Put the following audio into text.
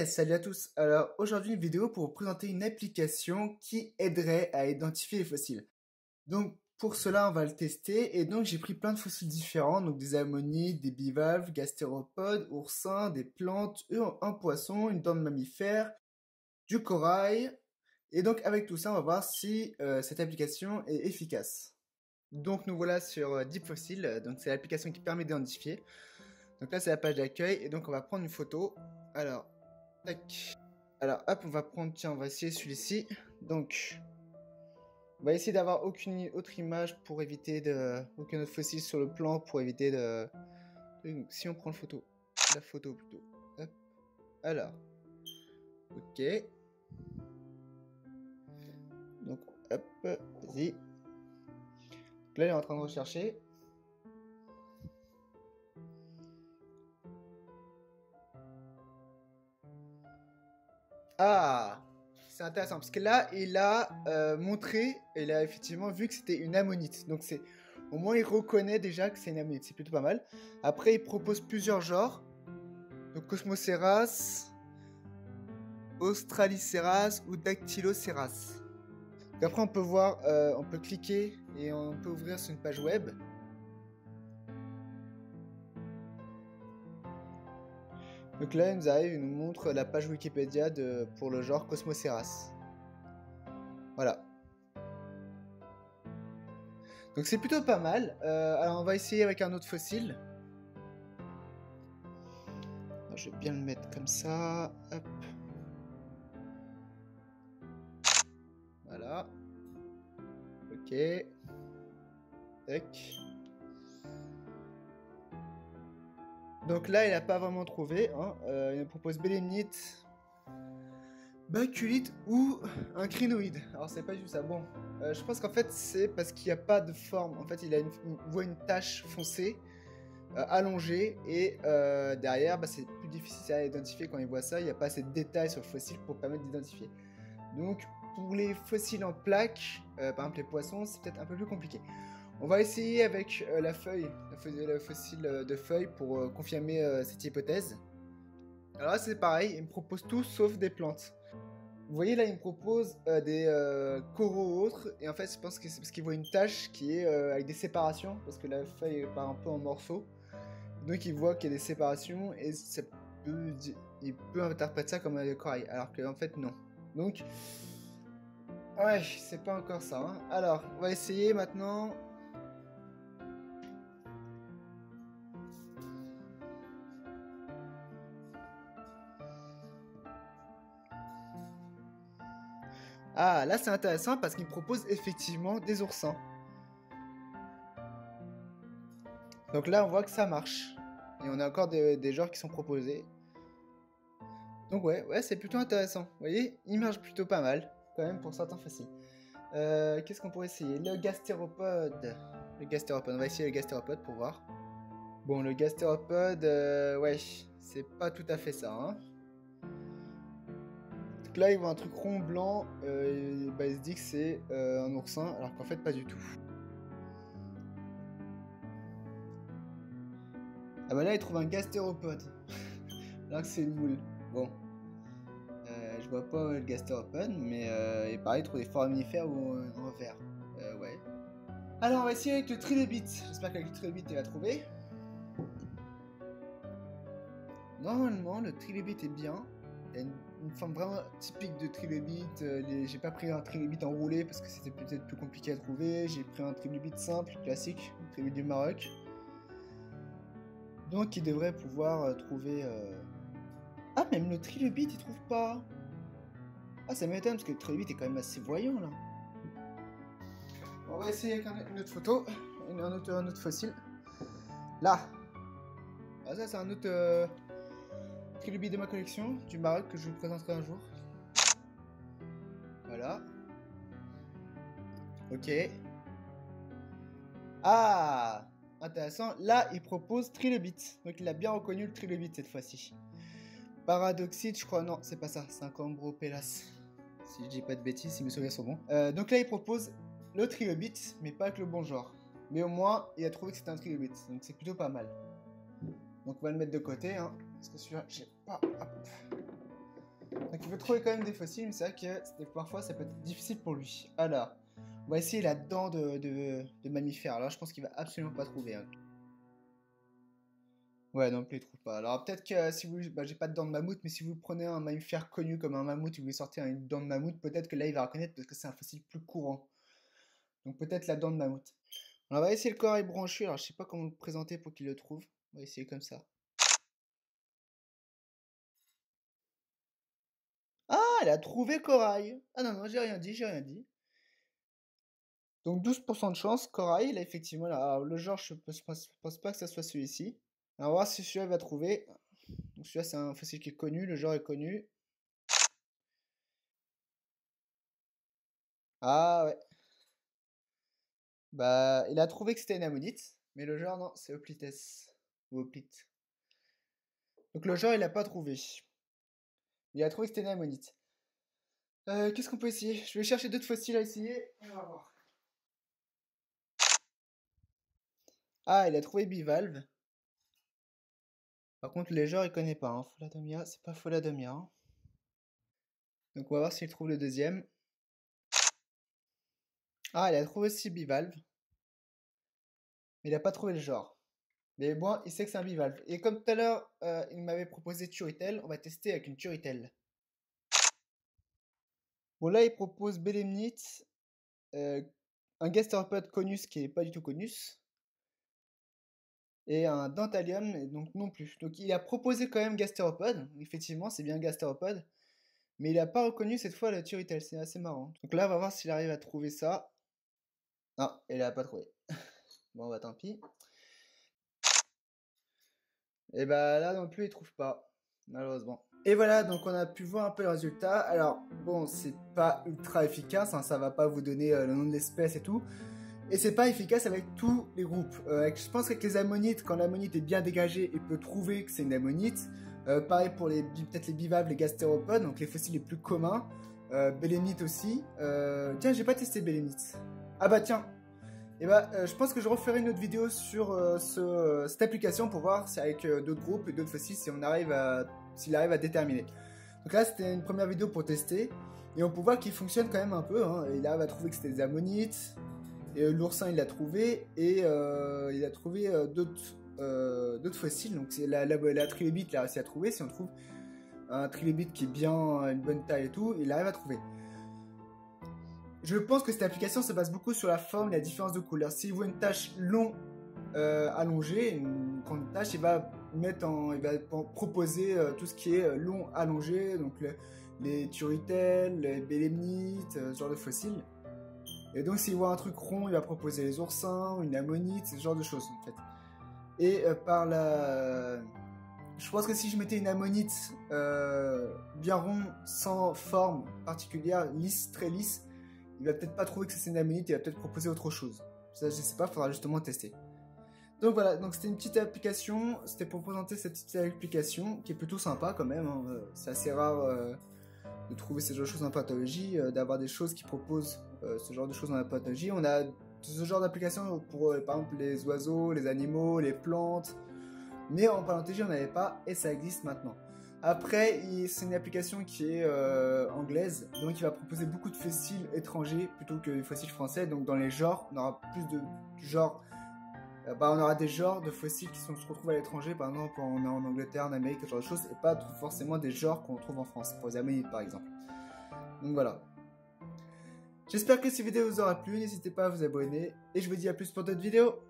Salut à tous. Alors aujourd'hui une vidéo pour vous présenter une application qui aiderait à identifier les fossiles. Donc pour cela on va le tester et donc j'ai pris plein de fossiles différents, donc des ammonites, des bivalves, gastéropodes, oursins, des plantes, un poisson, une dent de mammifère, du corail. Et donc avec tout ça on va voir si cette application est efficace. Donc nous voilà sur Deep Fossil, donc c'est l'application qui permet d'identifier. Donc là c'est la page d'accueil et donc on va prendre une photo. Alors tac. Alors, hop, on va prendre, tiens, on va essayer celui-ci. Donc, on va essayer d'avoir aucune autre image pour éviter de... aucun autre fossile sur le plan pour éviter de... Donc, si on prend la photo plutôt. Hop. Alors, ok. Donc, hop, vas-y. Donc là, il est en train de rechercher. Ah, c'est intéressant parce que là, il a montré, il a effectivement vu que c'était une ammonite. Donc c'est, au moins il reconnaît déjà que c'est une ammonite, c'est plutôt pas mal. Après, il propose plusieurs genres. Donc Cosmoceras, Australiceras ou Dactyloceras. Donc après, on peut voir, on peut cliquer et on peut ouvrir sur une page web. Donc là, il nous arrive, il nous montre la page Wikipédia pour le genre Cosmoceras. Voilà. Donc c'est plutôt pas mal. Alors on va essayer avec un autre fossile. Alors, je vais bien le mettre comme ça. Hop. Voilà. Ok. Tac. Donc là, il n'a pas vraiment trouvé. Hein. Il nous propose bélénite, baculite ou un crinoïde. Alors c'est pas juste ça. Bon, je pense qu'en fait c'est parce qu'il n'y a pas de forme. En fait, il voit une tache foncée. Allongée et derrière c'est plus difficile à identifier quand il voit ça, il n'y a pas assez de détails sur le fossile pour permettre d'identifier. Donc pour les fossiles en plaques, par exemple les poissons, c'est peut-être un peu plus compliqué. On va essayer avec le fossile de feuille pour confirmer cette hypothèse. Alors là c'est pareil, il me propose tout sauf des plantes. Vous voyez là il me propose des coraux autres et en fait je pense que c'est parce qu'il voit une tache qui est avec des séparations parce que la feuille part un peu en morceaux. Donc il voit qu'il y a des séparations et il peut interpréter ça comme un corail, alors qu'en fait non. Donc, ouais, c'est pas encore ça. Hein. Alors, on va essayer maintenant. Ah, là c'est intéressant parce qu'il propose effectivement des oursins. Donc là on voit que ça marche. Et on a encore des genres qui sont proposés. Donc ouais, c'est plutôt intéressant. Vous voyez, il marche plutôt pas mal, quand même pour certains fossiles. Qu'est-ce qu'on pourrait essayer? Le gastéropode. On va essayer le gastéropode pour voir. Bon, le gastéropode, ouais, c'est pas tout à fait ça. Hein. Donc là, il voit un truc rond blanc, il se dit que c'est un oursin, alors qu'en fait, pas du tout. Ah bah là, il trouve un gastéropode. alors que c'est une moule. Bon. Je vois pas le gastéropode, mais il paraît qu'il trouve des foraminifères ou en vert. Ouais. Alors, on va essayer avec le trilobite. J'espère qu'avec le trilobite, il va trouver. Normalement, le trilobite est bien. Il y a une forme vraiment typique de trilobite. J'ai pas pris un trilobite enroulé parce que c'était peut-être plus compliqué à trouver. J'ai pris un trilobite simple, classique, un trilobite du Maroc. Donc, il devrait pouvoir trouver. Ah, même le trilobite, il trouve pas. Ah, ça m'étonne parce que le trilobite est quand même assez voyant là. On va essayer avec une autre photo, un autre fossile. Là. Ah, ça, c'est un autre trilobite de ma collection, du Maroc, que je vous présenterai un jour. Voilà. Ok. Ah, intéressant. Là, il propose trilobite. Donc, il a bien reconnu le trilobite cette fois-ci. Paradoxite, je crois. Non, c'est pas ça. C'est un Cambropélas. Si je dis pas de bêtises, si mes souvenirs sont bons. Donc là, il propose le trilobite, mais pas avec le bon genre. Mais au moins, il a trouvé que c'était un trilobite. Donc, c'est plutôt pas mal. Donc, on va le mettre de côté. Hein, parce que celui-là, j'ai pas. Hop. Donc il peut trouver quand même des fossiles, mais c'est vrai que parfois ça peut être difficile pour lui. Alors, on va essayer la dent de mammifère. Alors je pense qu'il va absolument pas trouver. Hein. Ouais, non plus il trouve pas. Alors peut-être que si vous... Bah, j'ai pas de dent de mammouth, mais si vous prenez un mammifère connu comme un mammouth et vous lui sortez une dent de mammouth, peut-être que là il va reconnaître parce que c'est un fossile plus courant. Donc peut-être la dent de mammouth. Alors, on va essayer le corail branchu. Alors je sais pas comment le présenter pour qu'il le trouve. On va essayer comme ça. Ah, elle a trouvé corail. Ah non, non, j'ai rien dit, j'ai rien dit. Donc 12% de chance, corail, là effectivement, là, alors, le genre, je pense pas que ça soit celui-ci. On va voir si celui-là va trouver. Donc celui-là, c'est un fossile qui est connu, le genre est connu. Ah ouais. Bah, il a trouvé que c'était une ammonite, mais le genre, non, c'est Hoplites. Ou Hoplite. Donc le genre, il a pas trouvé. Il a trouvé que c'était une ammonite. Qu'est-ce qu'on peut essayer? Je vais chercher d'autres fossiles à essayer, et on va voir. Ah, il a trouvé bivalve. Par contre, les genres, il connaît pas. Hein. Pholadomia, c'est pas Pholadomia. Hein. Donc, on va voir s'il trouve le deuxième. Ah, il a trouvé aussi bivalve. Mais il a pas trouvé le genre. Mais bon, il sait que c'est un bivalve. Et comme tout à l'heure, il m'avait proposé Turritel, on va tester avec une Turritel. Bon, là, il propose Belemnite, un gastéropode conus qui est pas du tout conus, et un Dentalium, et donc non plus. Donc, il a proposé quand même gastéropode. Effectivement, c'est bien gastéropode. Mais il n'a pas reconnu cette fois la Turritel, c'est assez marrant. Donc là, on va voir s'il arrive à trouver ça. Non, il n'a pas trouvé. Bon, bah tant pis. Et bah là non plus, il trouve pas, malheureusement. Et voilà, donc on a pu voir un peu le résultat. Alors, bon, c'est pas ultra efficace, hein, ça va pas vous donner le nom de l'espèce et tout. Et c'est pas efficace avec tous les groupes. Je pense qu'avec les ammonites, quand l'ammonite est bien dégagée, il peut trouver que c'est une ammonite. Pareil pour peut-être les bivalves, les gastéropodes, donc les fossiles les plus communs. Bélénite aussi. Tiens, j'ai pas testé Bélénite. Ah bah tiens. Et bah, je pense que je referai une autre vidéo sur cette application pour voir si avec d'autres groupes et d'autres fossiles s'il arrive à déterminer. Donc là, c'était une première vidéo pour tester. Et on peut voir qu'il fonctionne quand même un peu. Hein. Il arrive à trouver que c'était des ammonites. Et l'oursin, il l'a trouvé. Et il a trouvé d'autres fossiles. Donc la trilobite, il a réussi à trouver. Si on trouve un trilobite qui est bien, une bonne taille et tout, il arrive à trouver. Je pense que cette application se base beaucoup sur la forme et la différence de couleur. S'il voit une tache allongée, une grande tache, il va proposer tout ce qui est long allongé, donc les turritelles, les bélémnites, ce genre de fossiles. Et donc s'il voit un truc rond, il va proposer les oursins, une ammonite, ce genre de choses en fait. Et je pense que si je mettais une ammonite bien rond, sans forme particulière, lisse, très lisse, il va peut-être pas trouver que c'est une ammonite, il va peut-être proposer autre chose. Ça, je sais pas, faudra justement tester. Donc voilà, donc c'était une petite application, c'était pour présenter cette petite application qui est plutôt sympa quand même. Hein. C'est assez rare de trouver ce genre de choses en pathologie, d'avoir des choses qui proposent ce genre de choses dans la pathologie. On a ce genre d'application pour par exemple les oiseaux, les animaux, les plantes, mais en paléontologie on n'avait pas et ça existe maintenant. Après, c'est une application qui est anglaise, donc il va proposer beaucoup de fossiles étrangers plutôt que des fossiles français. Donc dans les genres, on aura plus de genres. On aura des genres de fossiles qui se retrouvent à l'étranger, par exemple on est en Angleterre, en Amérique, ce genre de choses, et pas forcément des genres qu'on trouve en France, pour les ammonites par exemple. Donc voilà. J'espère que cette vidéo vous aura plu, n'hésitez pas à vous abonner, et je vous dis à plus pour d'autres vidéos.